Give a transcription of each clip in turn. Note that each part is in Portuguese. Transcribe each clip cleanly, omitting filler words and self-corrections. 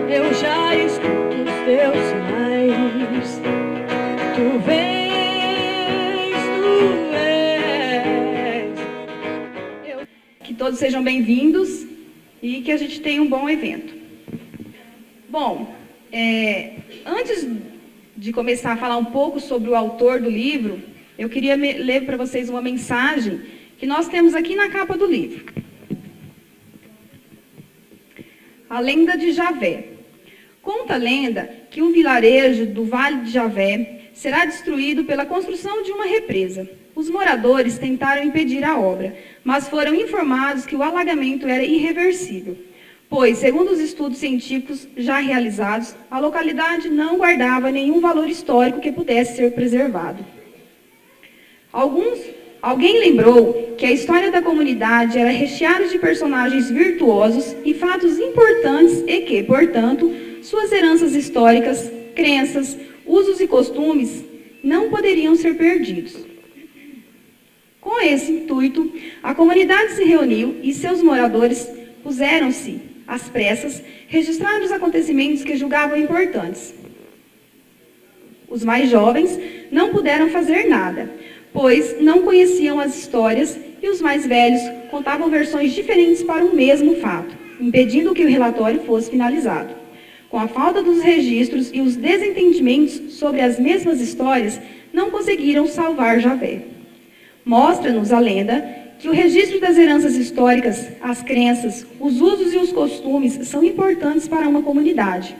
Eu já escuto os teus sinais. Tu vens, tu és. Que todos sejam bem-vindos e que a gente tenha um bom evento. Bom, antes de começar a falar um pouco sobre o autor do livro, eu queria ler para vocês uma mensagem que nós temos aqui na capa do livro. A lenda de Javé. Conta a lenda que um vilarejo do Vale de Javé será destruído pela construção de uma represa. Os moradores tentaram impedir a obra, mas foram informados que o alagamento era irreversível, pois, segundo os estudos científicos já realizados, a localidade não guardava nenhum valor histórico que pudesse ser preservado. Alguém lembrou que a história da comunidade era recheada de personagens virtuosos e fatos importantes e que, portanto, suas heranças históricas, crenças, usos e costumes não poderiam ser perdidos. Com esse intuito, a comunidade se reuniu e seus moradores puseram-se, às pressas, registrar os acontecimentos que julgavam importantes. Os mais jovens não puderam fazer nada, pois não conheciam as histórias e os mais velhos contavam versões diferentes para o mesmo fato, impedindo que o relatório fosse finalizado. Com a falta dos registros e os desentendimentos sobre as mesmas histórias, não conseguiram salvar Javé. Mostra-nos a lenda que o registro das heranças históricas, as crenças, os usos e os costumes são importantes para uma comunidade.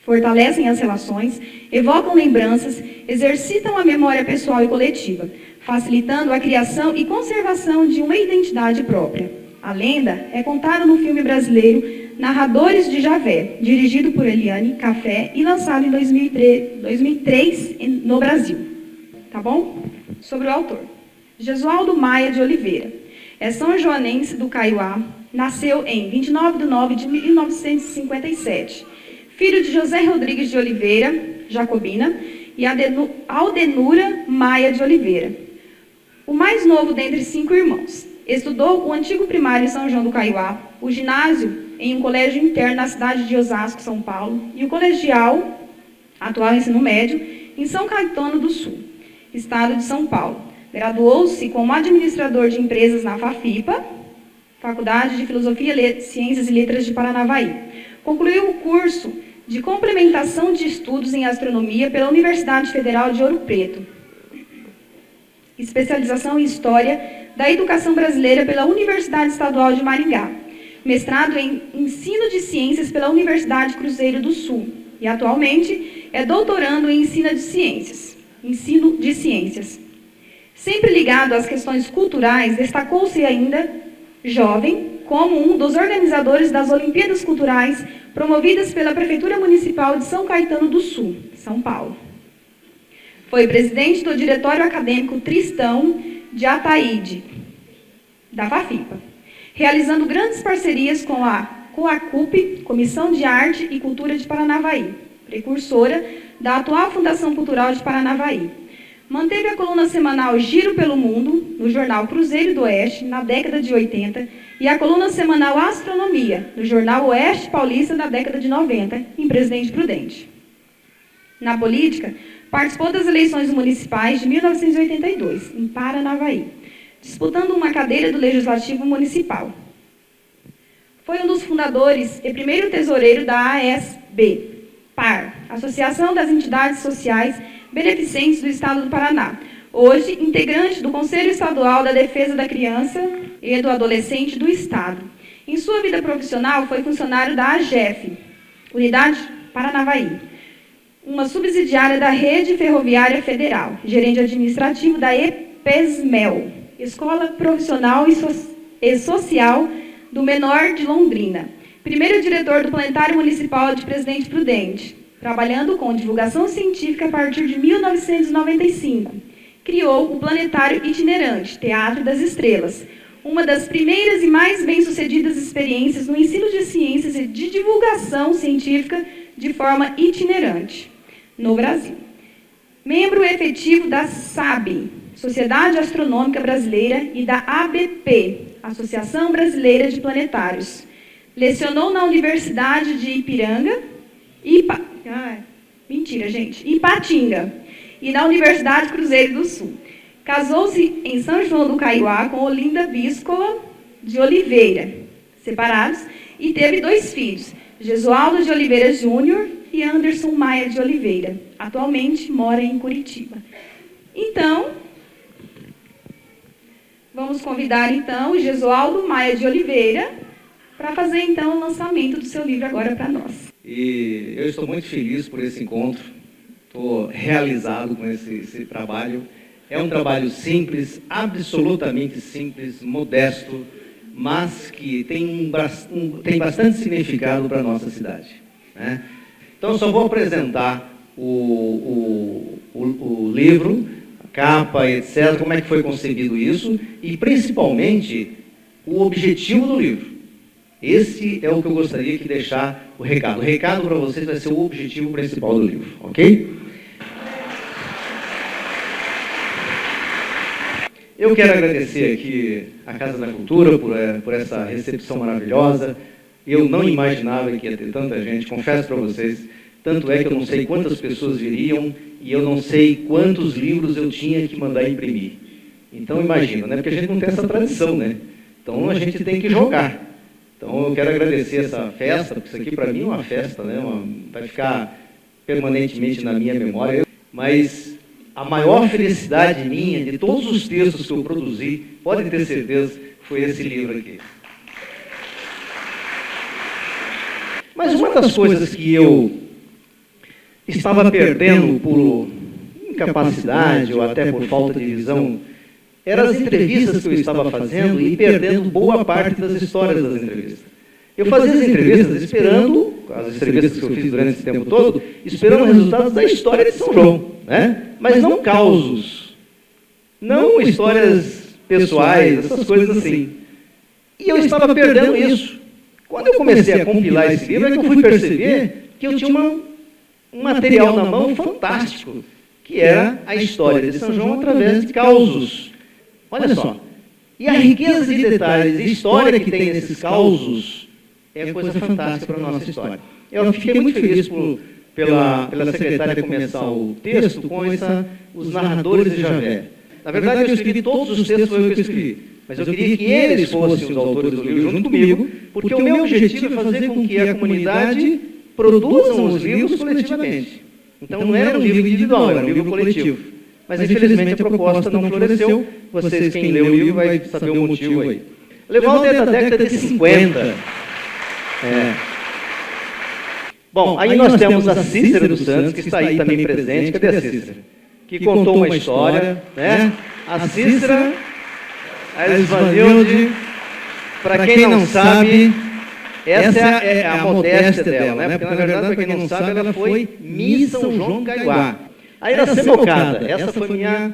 Fortalecem as relações, evocam lembranças, exercitam a memória pessoal e coletiva, facilitando a criação e conservação de uma identidade própria. A lenda é contada no filme brasileiro Narradores de Javé, dirigido por Eliane Café e lançado em 2003 no Brasil. Tá bom? Sobre o autor. Jesualdo Maia de Oliveira. É são joanense do Caiuá, nasceu em 29 de nove de 1957. Filho de José Rodrigues de Oliveira, jacobina, e Aldenura Maia de Oliveira. O mais novo dentre 5 irmãos. Estudou o antigo primário em São João do Caiuá, o ginásio em um colégio interno na cidade de Osasco, São Paulo, e o colegial, atual ensino médio, em São Caetano do Sul, estado de São Paulo. Graduou-se como administrador de empresas na FAFIPA, Faculdade de Filosofia, Ciências e Letras de Paranavaí. Concluiu o curso de complementação de estudos em astronomia pela Universidade Federal de Ouro Preto. Especialização em História da Educação Brasileira pela Universidade Estadual de Maringá. Mestrado em Ensino de Ciências pela Universidade Cruzeiro do Sul. E, atualmente, é doutorando em Ensino de Ciências. Sempre ligado às questões culturais, destacou-se ainda, jovem, como um dos organizadores das Olimpíadas Culturais promovidas pela Prefeitura Municipal de São Caetano do Sul, São Paulo. Foi presidente do Diretório Acadêmico Tristão de Ataíde, da FAFIPA, realizando grandes parcerias com a CUP, Comissão de Arte e Cultura de Paranavaí, precursora da atual Fundação Cultural de Paranavaí. Manteve a coluna semanal Giro pelo Mundo, no jornal Cruzeiro do Oeste, na década de 80, e a coluna semanal Astronomia, no jornal Oeste Paulista, na década de 90, em Presidente Prudente. Na política, participou das eleições municipais de 1982, em Paranavaí, disputando uma cadeira do Legislativo Municipal. Foi um dos fundadores e primeiro tesoureiro da ASB-PAR, Associação das Entidades Sociais Beneficentes do Estado do Paraná, hoje integrante do Conselho Estadual da Defesa da Criança e do Adolescente do Estado. Em sua vida profissional, foi funcionário da AGEF, Unidade Paranavaí, uma subsidiária da Rede Ferroviária Federal, gerente administrativo da EPESMEL, Escola Profissional e Social do Menor de Londrina, primeiro diretor do Planetário Municipal de Presidente Prudente, trabalhando com divulgação científica a partir de 1995. Criou o Planetário Itinerante, Teatro das Estrelas, uma das primeiras e mais bem-sucedidas experiências no ensino de ciências e de divulgação científica de forma itinerante no Brasil. Membro efetivo da SAB, Sociedade Astronômica Brasileira, e da ABP, Associação Brasileira de Planetários. Lecionou na Universidade de Ipiranga, Ipatinga, e na Universidade Cruzeiro do Sul. Casou-se em São João do Caiuá com Olinda Bíscola de Oliveira, separados, e teve 2 filhos, Gesualdo de Oliveira Júnior e Anderson Maia de Oliveira. Atualmente mora em Curitiba. Então, vamos convidar então o Gesualdo Maia de Oliveira para fazer então o lançamento do seu livro agora para nós. E eu estou muito feliz por esse encontro, estou realizado com esse trabalho. É um trabalho simples, absolutamente simples, modesto, mas que tem bastante significado para a nossa cidade, né? Então, só vou apresentar o livro, a capa, etc., como é que foi concebido isso, e, principalmente, o objetivo do livro. Esse é o que eu gostaria de deixar o recado. O recado para vocês vai ser o objetivo principal do livro, ok? Eu quero agradecer aqui à Casa da Cultura por essa recepção maravilhosa. Eu não imaginava que ia ter tanta gente, confesso para vocês. Tanto é que eu não sei quantas pessoas viriam e eu não sei quantos livros eu tinha que mandar imprimir. Então, imagina, né? Porque a gente não tem essa tradição, né? Então, a gente tem que jogar. Então, eu quero agradecer essa festa, porque isso aqui para mim é uma festa, né? Vai ficar permanentemente na minha memória. Mas a maior felicidade minha, de todos os textos que eu produzi, pode ter certeza, foi esse livro aqui. Mas uma das coisas que eu estava perdendo por incapacidade ou até por falta de visão, eram as entrevistas que eu estava fazendo e perdendo boa parte das histórias das entrevistas. Eu fazia as entrevistas esperando, as entrevistas que eu fiz durante esse tempo todo, esperando resultados da história de São João, né? Mas não causos, não histórias pessoais, essas coisas assim. E eu estava perdendo isso. Quando eu comecei a compilar esse livro, é que eu fui perceber que eu tinha um material na mão fantástico, que era a história de São João através de causos. Olha só. E a riqueza de detalhes e história que tem nesses causos é coisa fantástica para a nossa história. Eu fiquei muito feliz pela secretária começar o texto com os narradores de Javé. Na verdade, eu escrevi todos os textos, foi eu que escrevi. Mas eu queria que eles fossem os autores do livro junto comigo, porque o meu objetivo é fazer com que a comunidade produzam os livros coletivamente. Então, não era um livro individual, era um livro coletivo. Mas, infelizmente, a proposta não floresceu. Vocês, quem lê o livro, vai saber o motivo aí. Levaldo é da década de 50. Bom, aí nós temos a Cícera dos Santos, que está aí também presente. Cadê a Cícera? Que contou uma história, né? A Cícera, a Esvanilde, para quem não sabe, essa é a modéstia dela, né? Porque, na verdade, para quem não sabe, ela foi Miss São João Caiuá. A Iracemocada, essa foi minha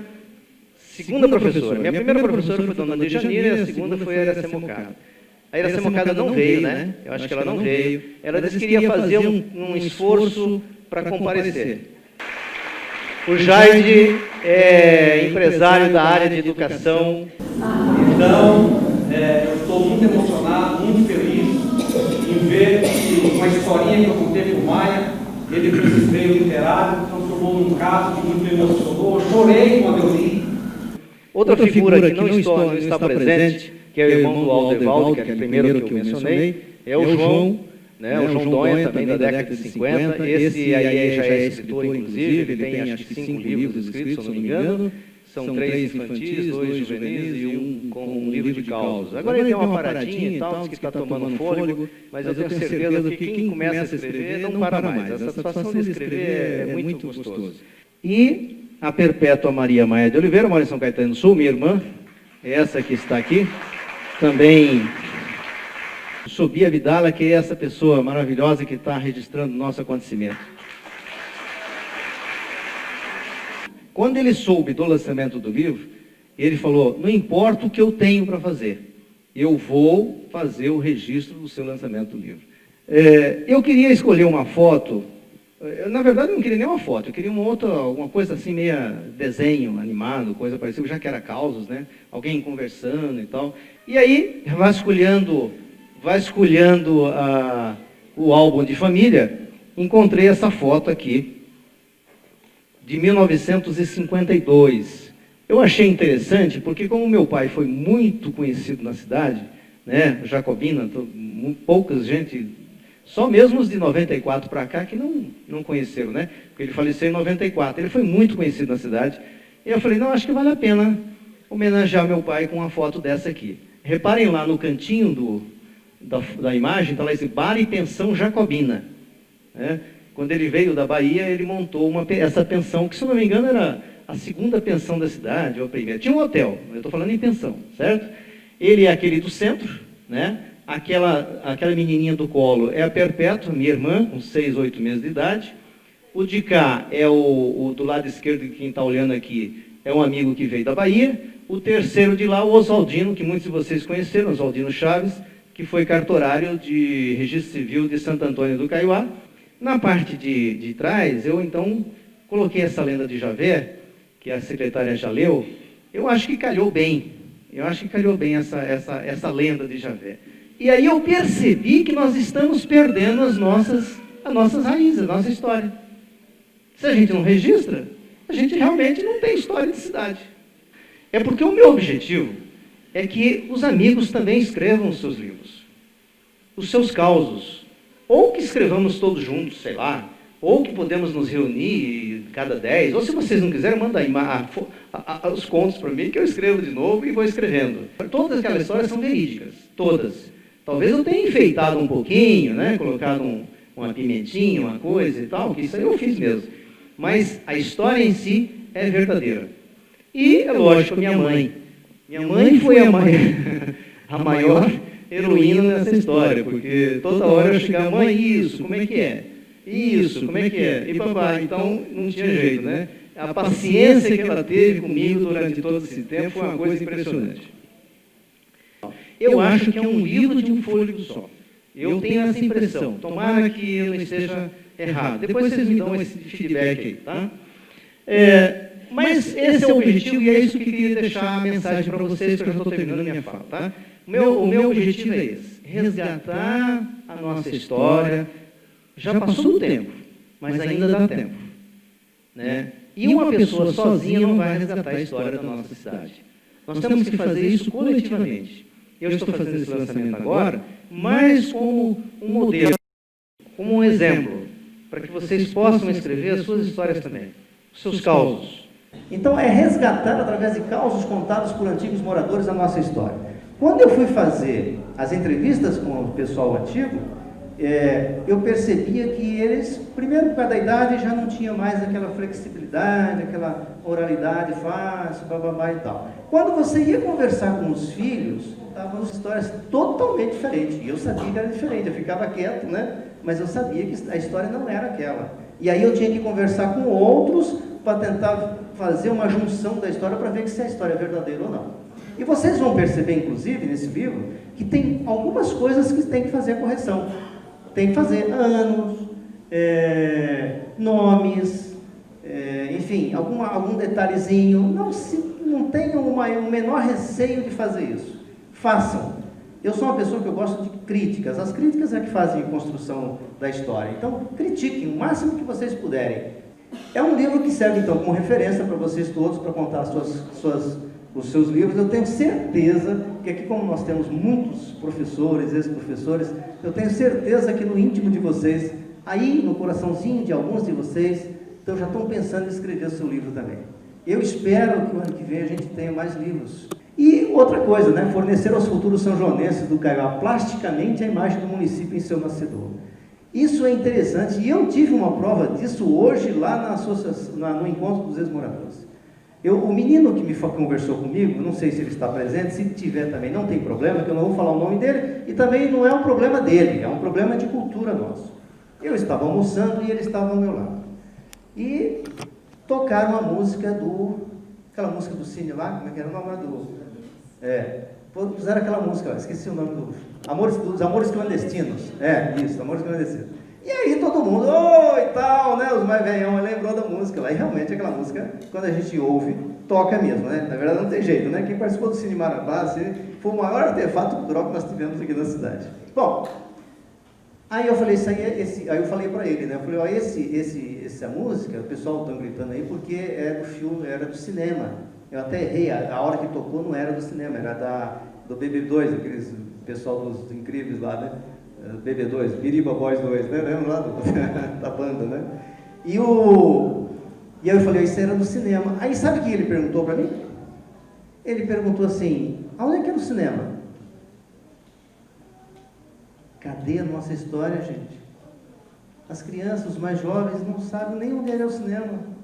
segunda professora. Minha primeira professora foi Dona Dejanira e a segunda foi a Iracemocada. A Iracemocada não veio, né? Eu acho que ela não veio. Ela disse que queria fazer um esforço para comparecer. O Jaide é empresário da área de educação. Então, eu estou muito emocionado, muito feliz em ver que uma historinha que eu contei para o Maia, ele fez esse meio literário, transformou num caso que muito me emocionou. Eu chorei quando eu li. Outra figura que não está presente, que é o irmão do Aldevaldo, que é o primeiro que eu mencionei, é o João, né? O João Donha, também da década de 50. Esse aí já é escritor, inclusive, ele tem acho que 5 livros escritos, se eu não me engano. São 3 infantis, 2 juvenis e um com um livro de causos. Agora ele tem uma paradinha e tal, diz que está tomando fôlego, mas eu tenho certeza que quem começa a escrever não para mais. A satisfação de escrever é muito gostoso. E a Perpétua Maria Maia de Oliveira, mora em São Caetano do Sul, minha irmã, essa que está aqui, também Sobia Vidala, que é essa pessoa maravilhosa que está registrando o nosso acontecimento. Quando ele soube do lançamento do livro, ele falou, não importa o que eu tenho para fazer, eu vou fazer o registro do seu lançamento do livro. Eu queria escolher uma foto, na verdade eu não queria nem uma foto, eu queria alguma coisa assim, meia desenho animado, coisa parecida, já que era causos, né? Alguém conversando e tal. E aí, vasculhando vasculhando o álbum de família, encontrei essa foto aqui, de 1952. Eu achei interessante, porque como meu pai foi muito conhecido na cidade, né, Jacobina, poucas gente, só mesmo os de 94 para cá que não conheceram, né? Porque ele faleceu em 94. Ele foi muito conhecido na cidade. E eu falei, não, acho que vale a pena homenagear meu pai com uma foto dessa aqui. Reparem lá no cantinho da imagem, está lá esse Bar e Pensão Jacobina. Né? Quando ele veio da Bahia, ele montou essa pensão, que se eu não me engano era a segunda pensão da cidade, ou a primeira. Tinha um hotel, eu estou falando em pensão, certo? Ele é aquele do centro, né? Aquela menininha do colo é a Perpétua, minha irmã, com 6, 8 meses de idade. O de cá é o do lado esquerdo, quem está olhando aqui, é um amigo que veio da Bahia. O terceiro de lá, o Oswaldino, que muitos de vocês conheceram, Oswaldino Chaves, que foi cartorário de Registro Civil de Santo Antônio do Caiuá. Na parte de trás, eu então coloquei essa lenda de Javé, que a secretária já leu. Eu acho que calhou bem. Eu acho que calhou bem essa lenda de Javé. E aí eu percebi que nós estamos perdendo as nossas raízes, a nossa história. Se a gente não registra, a gente realmente não tem história de cidade. É porque o meu objetivo é que os amigos também escrevam os seus livros, os seus causos, ou que escrevamos todos juntos, sei lá, ou que podemos nos reunir cada 10, ou se vocês não quiserem, manda aí os contos para mim, que eu escrevo de novo e vou escrevendo. Todas aquelas histórias são verídicas, todas. Talvez eu tenha enfeitado um pouquinho, né? Colocado uma pimentinha, uma coisa e tal, que isso aí eu fiz mesmo. Mas a história em si é verdadeira. E, é lógico, minha mãe foi a maior heroína nessa história, porque toda hora eu chegava, mãe, isso, como é que é? Isso, como é que é? E papai, então não tinha jeito, né? A paciência que ela teve comigo durante todo esse tempo foi uma coisa impressionante. Eu acho que é um livro de um fôlego só. Eu tenho essa impressão. Tomara que eu não esteja errado. Depois vocês me dão esse feedback aí, tá? Mas esse é o objetivo e é isso que eu queria deixar a mensagem para vocês, que eu já estou terminando a minha fala, tá? O meu objetivo é esse, resgatar a nossa história. Já passou do tempo, mas ainda dá tempo. Né? E uma pessoa sozinha não vai resgatar a história da nossa cidade. Nós temos que fazer isso coletivamente. Eu estou fazendo esse lançamento agora, mas como um modelo, como um exemplo, para que vocês possam escrever as suas histórias também, os seus causos. Então, é resgatar através de causos contados por antigos moradores a nossa história. Quando eu fui fazer as entrevistas com o pessoal antigo, eu percebia que eles, primeiro por causa da idade, já não tinham mais aquela flexibilidade, aquela oralidade fácil, bababá e tal. Quando você ia conversar com os filhos, estavam histórias totalmente diferentes. E eu sabia que era diferente, eu ficava quieto, né? Mas eu sabia que a história não era aquela. E aí eu tinha que conversar com outros para tentar fazer uma junção da história para ver se a história é verdadeira ou não. E vocês vão perceber, inclusive, nesse livro, que tem algumas coisas que tem que fazer a correção. Tem que fazer anos, nomes, enfim, algum detalhezinho. Não tenham o menor receio de fazer isso. Façam. Eu sou uma pessoa que eu gosto de críticas. As críticas é que fazem a construção da história. Então, critiquem o máximo que vocês puderem. É um livro que serve, então, como referência para vocês todos, para contar os seus livros. Eu tenho certeza que aqui, como nós temos muitos professores, ex-professores, eu tenho certeza que no íntimo de vocês, aí no coraçãozinho de alguns de vocês, então já estão pensando em escrever o seu livro também. Eu espero que o ano que vem a gente tenha mais livros. E outra coisa, né? Fornecer aos futuros são-joanenses do Caiuá plasticamente a imagem do município em seu nascedor. Isso é interessante e eu tive uma prova disso hoje lá no encontro dos ex-moradores. O menino que conversou comigo, não sei se ele está presente, se tiver também não tem problema, que eu não vou falar o nome dele, e também não é um problema dele, é um problema de cultura nosso. Eu estava almoçando e ele estava ao meu lado. E tocaram a música aquela música do Cine lá, como é que era o nome do... Puseram aquela música lá, esqueci o nome dos Amores Clandestinos. Isso, Amores Clandestinos. E aí todo mundo, e tal, né, os mais velhão, lembrou da música lá. E realmente aquela música, quando a gente ouve, toca mesmo, né? Na verdade não tem jeito, né? Quem participou do Cine Marabá foi o maior artefato cultural que nós tivemos aqui na cidade. Bom, aí eu falei, aí eu falei para ele, né? Eu falei, ó, essa música, o pessoal está gritando aí porque é do filme, era do cinema. Eu até errei, a hora que tocou não era do cinema, era do BB2, aqueles pessoal dos Incríveis lá, né? BB2, Biriba Boys 2, né? Lembra lá da banda, né? E aí eu falei, isso era do cinema. Aí sabe o que ele perguntou para mim? Ele perguntou assim, aonde é que é o cinema? Cadê a nossa história, gente? As crianças, os mais jovens, não sabem nem onde era o cinema.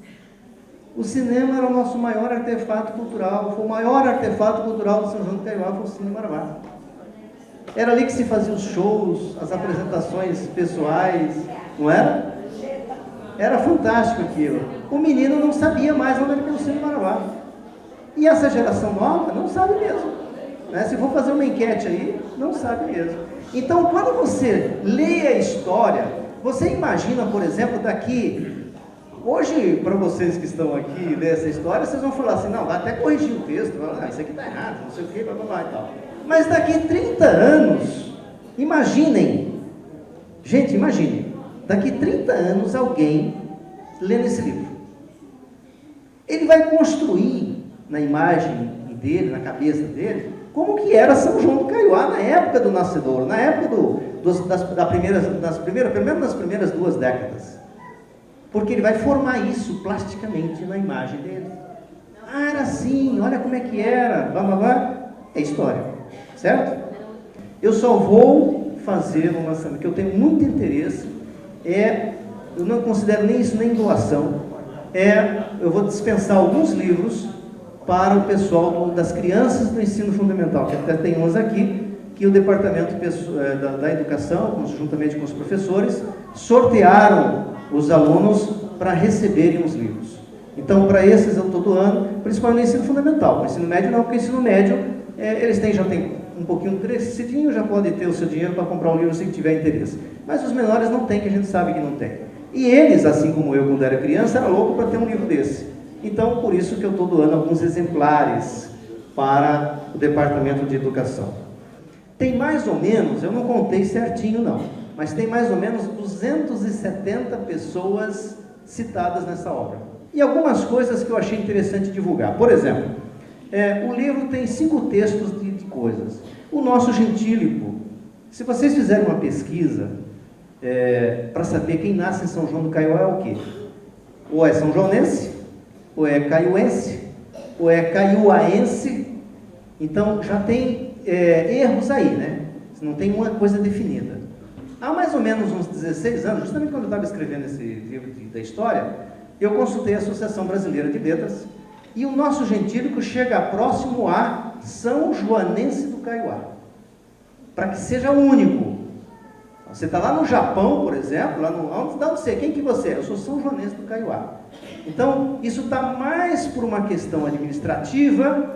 O cinema era o nosso maior artefato cultural, foi o maior artefato cultural de São João do Caiuá, foi o Cine Marabá. Era ali que se faziam os shows, as apresentações pessoais, não era? Era fantástico aquilo. O menino não sabia mais onde era o Cine Marabá. E essa geração nova não sabe mesmo. Né? Se for fazer uma enquete aí, não sabe mesmo. Então, quando você lê a história, você imagina, por exemplo, daqui... Hoje, para vocês que estão aqui ler essa história, vocês vão falar assim, não, vai até corrigir o texto, falar, isso aqui está errado, não sei o que, blá, blá, blá, e tal. Mas daqui 30 anos, imaginem, gente, imaginem, daqui 30 anos alguém lendo esse livro. Ele vai construir na imagem dele, na cabeça dele, como que era São João do Caiuá na época do nascedouro, na época primeiro nas primeiras 2 décadas. Porque ele vai formar isso plasticamente na imagem dele. Ah, era assim, olha como é que era, blá, blá, blá. É história, certo? Eu só vou fazer um lançamento, que eu tenho muito interesse, eu não considero nem isso nem doação, eu vou dispensar alguns livros para o pessoal das crianças do ensino fundamental, que até tem uns aqui, que o Departamento da Educação, juntamente com os professores, sortearam os alunos para receberem os livros. Então, para esses eu estou doando, principalmente no ensino fundamental. No ensino médio não, porque o ensino médio, eles já têm um pouquinho crescidinho, já podem ter o seu dinheiro para comprar um livro se tiver interesse. Mas os menores não têm, que a gente sabe que não tem. E eles, assim como eu, quando era criança, era louco para ter um livro desse. Então, por isso que eu estou doando alguns exemplares para o Departamento de Educação. Tem mais ou menos, eu não contei certinho não, mas tem mais ou menos 270 pessoas citadas nessa obra. E algumas coisas que eu achei interessante divulgar. Por exemplo, o livro tem 5 textos de coisas. O nosso gentílico, se vocês fizerem uma pesquisa para saber quem nasce em São João do Caiuá é o quê? Ou é são joanense, ou é caiuense, ou é caiuaense. Então já tem erros aí, né? Não tem uma coisa definida. Há mais ou menos uns 16 anos, justamente quando eu estava escrevendo esse livro da história, eu consultei a Associação Brasileira de Letras e o nosso gentílico chega próximo a São Joanense do Caiuá, para que seja único. Você está lá no Japão, por exemplo, onde você? Quem que você é? Eu sou São Joanense do Caiuá. Então, isso está mais por uma questão administrativa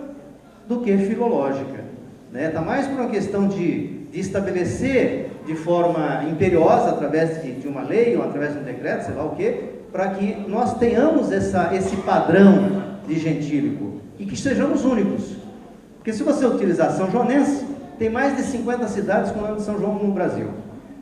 do que filológica. Está mais por uma questão de estabelecer de forma imperiosa, através de uma lei ou através de um decreto, sei lá o quê, para que nós tenhamos esse padrão de gentílico e que sejamos únicos. Porque se você utilizar São Joanense, tem mais de 50 cidades com o nome de São João no Brasil.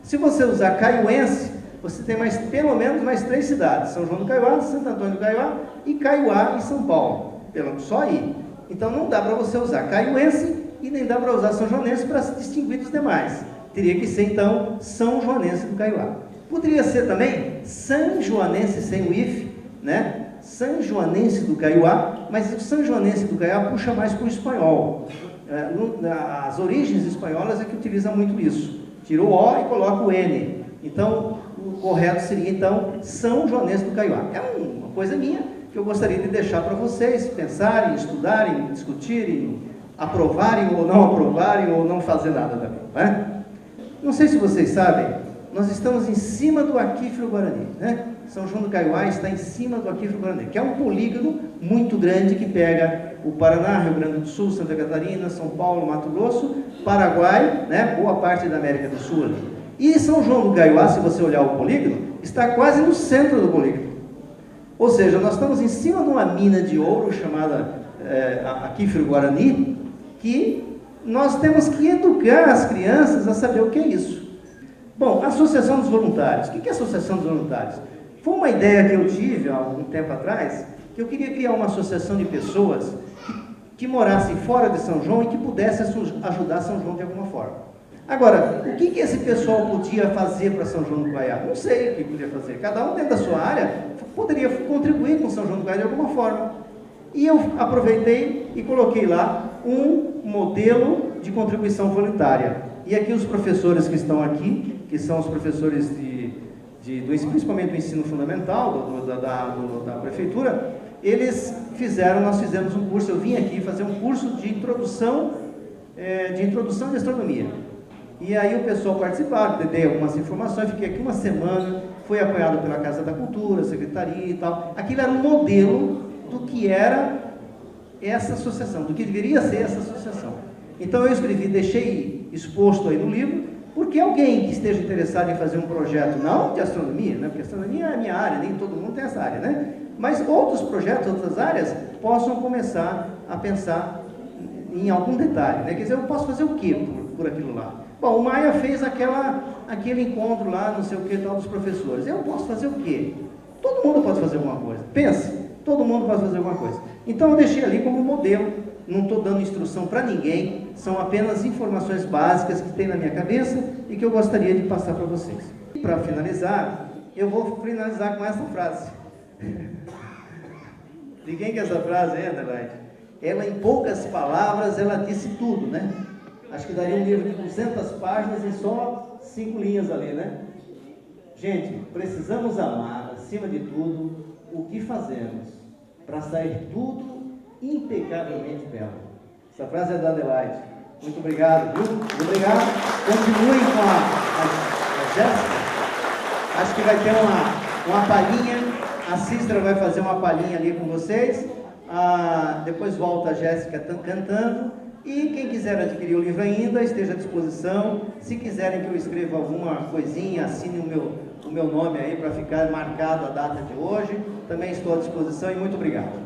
Se você usar caiuense, você tem pelo menos mais 3 cidades, São João do Caiuá, Santo Antônio do Caiuá e Caiuá em São Paulo, só aí. Então não dá para você usar caiuense e nem dá para usar São Joanense para se distinguir dos demais. Teria que ser então São Joanense do Caiuá. Poderia ser também São Joanense sem o if, né? São Joanense do Caiuá, mas o São Joanense do Caiuá puxa mais para o espanhol. As origens espanholas é que utilizam muito isso. Tira o O e coloca o N. Então, o correto seria então São Joanense do Caiuá. É uma coisa minha que eu gostaria de deixar para vocês pensarem, estudarem, discutirem, aprovarem ou não fazer nada também. Né? Não sei se vocês sabem, nós estamos em cima do Aquífero Guarani, né? São João do Caiuá está em cima do Aquífero Guarani, que é um polígono muito grande que pega o Paraná, Rio Grande do Sul, Santa Catarina, São Paulo, Mato Grosso, Paraguai, né? Boa parte da América do Sul ali. E São João do Caiuá, se você olhar o polígono, está quase no centro do polígono. Ou seja, nós estamos em cima de uma mina de ouro chamada Aquífero Guarani, que nós temos que educar as crianças a saber o que é isso. Bom, a Associação dos Voluntários. O que é a Associação dos Voluntários? Foi uma ideia que eu tive há algum tempo atrás, que eu queria criar uma associação de pessoas que morassem fora de São João e que pudessem ajudar São João de alguma forma. Agora, o que esse pessoal podia fazer para São João do Guaiá? Não sei o que podia fazer. Cada um dentro da sua área poderia contribuir com São João do Guaiá de alguma forma. E eu aproveitei e coloquei lá um modelo de contribuição voluntária. E aqui os professores que estão aqui, que são os professores principalmente do ensino fundamental, da prefeitura, nós fizemos um curso, eu vim aqui fazer um curso de introdução de astronomia. E aí o pessoal participava, dei algumas informações, fiquei aqui uma semana, fui apoiado pela Casa da Cultura, Secretaria e tal. Aquilo era um modelo do que era essa associação, do que deveria ser essa associação. Então eu escrevi, deixei exposto aí no livro, porque alguém que esteja interessado em fazer um projeto, não de astronomia, né? Porque astronomia é a minha área, nem todo mundo tem essa área, né? Mas outros projetos, outras áreas, possam começar a pensar em algum detalhe, né? Quer dizer, eu posso fazer o quê por aquilo lá? Bom, o Maia fez aquele encontro lá, não sei o que, tal, dos professores. Eu posso fazer o quê? Todo mundo pode fazer alguma coisa. Pense, todo mundo pode fazer alguma coisa. Então eu deixei ali como modelo, não estou dando instrução para ninguém, são apenas informações básicas que tem na minha cabeça e que eu gostaria de passar para vocês. Para finalizar, eu vou finalizar com essa frase. De quem que é essa frase, hein, Adelaide? Ela, em poucas palavras, ela disse tudo, né? Acho que daria um livro de 200 páginas e só 5 linhas ali, né? Gente, precisamos amar, acima de tudo, o que fazemos, para sair tudo impecavelmente belo. Essa frase é da Adelaide. Muito obrigado, viu? Muito obrigado. Continuem com a Jéssica. Acho que vai ter uma palhinha. A Cícera vai fazer uma palhinha ali com vocês. Depois volta a Jéssica cantando. E quem quiser adquirir o livro ainda, esteja à disposição. Se quiserem que eu escreva alguma coisinha, assine o meu nome aí para ficar marcado a data de hoje. Também estou à disposição e muito obrigado.